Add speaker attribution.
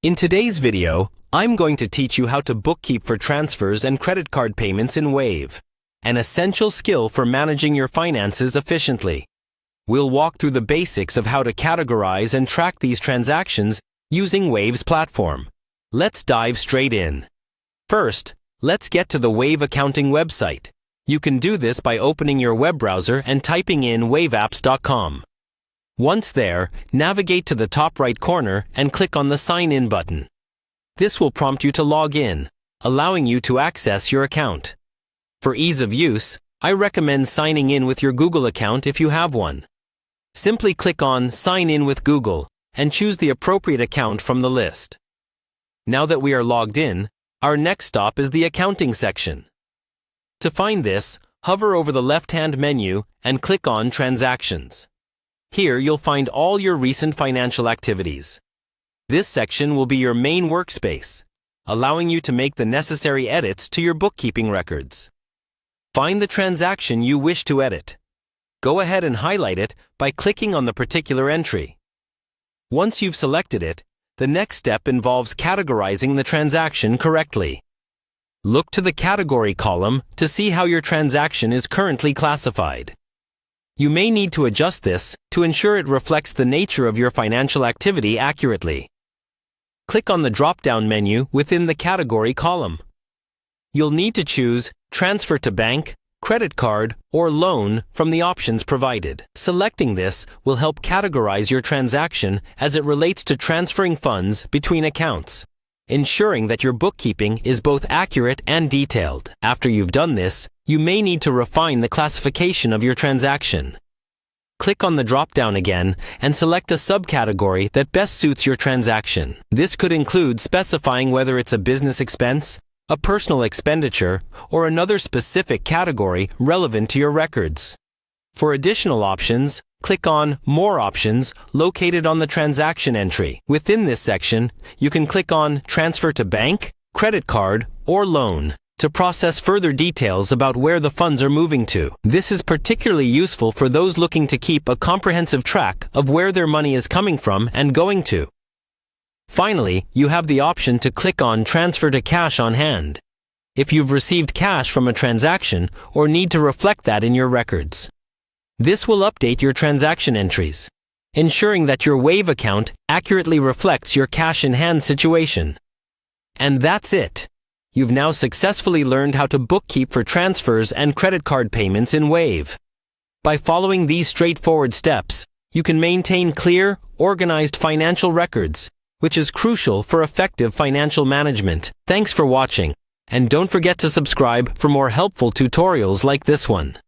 Speaker 1: In today's video, I'm going to teach you how to bookkeep for transfers and credit card payments in Wave, an essential skill for managing your finances efficiently. We'll walk through the basics of how to categorize and track these transactions using Wave's platform. Let's dive straight in. First, let's get to the Wave accounting website. You can do this by opening your web browser and typing in waveapps.com. Once there, navigate to the top right corner and click on the Sign In button. This will prompt you to log in, allowing you to access your account. For ease of use, I recommend signing in with your Google account if you have one. Simply click on Sign In with Google and choose the appropriate account from the list. Now that we are logged in, our next stop is the Accounting section. To find this, hover over the left-hand menu and click on Transactions. Here you'll find all your recent financial activities. This section will be your main workspace, allowing you to make the necessary edits to your bookkeeping records. Find the transaction you wish to edit. Go ahead and highlight it by clicking on the particular entry. Once you've selected it, the next step involves categorizing the transaction correctly. Look to the category column to see how your transaction is currently classified. You may need to adjust this to ensure it reflects the nature of your financial activity accurately. Click on the drop-down menu within the category column. You'll need to choose Transfer to Bank, Credit Card, or Loan from the options provided. Selecting this will help categorize your transaction as it relates to transferring funds between accounts, ensuring that your bookkeeping is both accurate and detailed. After you've done this, you may need to refine the classification of your transaction. Click on the drop-down again and select a subcategory that best suits your transaction. This could include specifying whether it's a business expense, a personal expenditure, or another specific category relevant to your records. For additional options, click on More Options located on the transaction entry. Within this section, you can click on Transfer to Bank, Credit Card, or Loan to process further details about where the funds are moving to. This is particularly useful for those looking to keep a comprehensive track of where their money is coming from and going to. Finally, you have the option to click on Transfer to Cash on Hand if you've received cash from a transaction or need to reflect that in your records. This will update your transaction entries, ensuring that your Wave account accurately reflects your cash-in-hand situation. And that's it. You've now successfully learned how to bookkeep for transfers and credit card payments in Wave. By following these straightforward steps, you can maintain clear, organized financial records, which is crucial for effective financial management. Thanks for watching, and don't forget to subscribe for more helpful tutorials like this one.